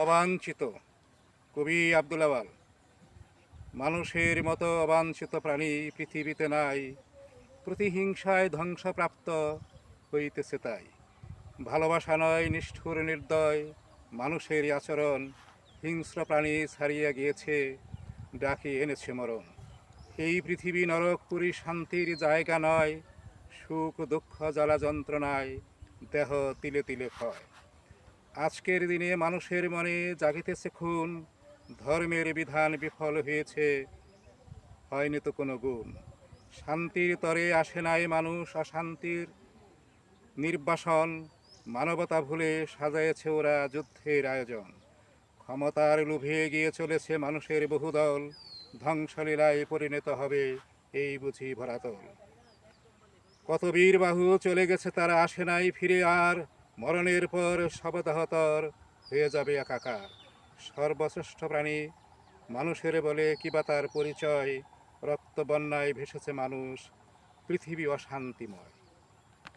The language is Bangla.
অবাঞ্ছিত। কবি আব্দুল আওয়াল। মানুষের মতো অবাঞ্ছিত প্রাণী পৃথিবীতে নাই, প্রতিহিংসায় ধ্বংসপ্রাপ্ত হইতেছে তাই। ভালোবাসা নয় নিষ্ঠুর নির্দয় মানুষেরই আচরণ, হিংস্র প্রাণী ছাড়িয়া গিয়েছে, ডাকি এনেছে মরণ। এই পৃথিবী নরকপুরী শান্তির জায়গা নয়, সুখ দুঃখ জ্বালা যন্ত্রণায় দেহ তিলে তিলে ক্ষয়। আজকের দিনে মানুষের মনে জাগিতেছে খুন, ধর্মের বিধান বিফল হয়েছে, হয়নি তো কোনো গুণ। শান্তির তরে আসে নাই মানুষ অশান্তির নির্বাসন, মানবতা ভুলে সাজায়েছে ওরা যুদ্ধের আয়োজন। ক্ষমতার লোভে এগিয়ে চলেছে মানুষের বহুদল, ধ্বংসলীলায় পরিণত হবে এই বুঝি ভরাতল। কত বীর বাহু চলে গেছে তারা আসে নাই ফিরে আর, মরণের পর শবদাহতর হয়ে যাবে একাকার। সর্বশ্রেষ্ঠ প্রাণী মানুষের বলে কিবা তার পরিচয়, রক্ত বন্যায় ভেসেছে মানুষ, পৃথিবী অশান্তিময়।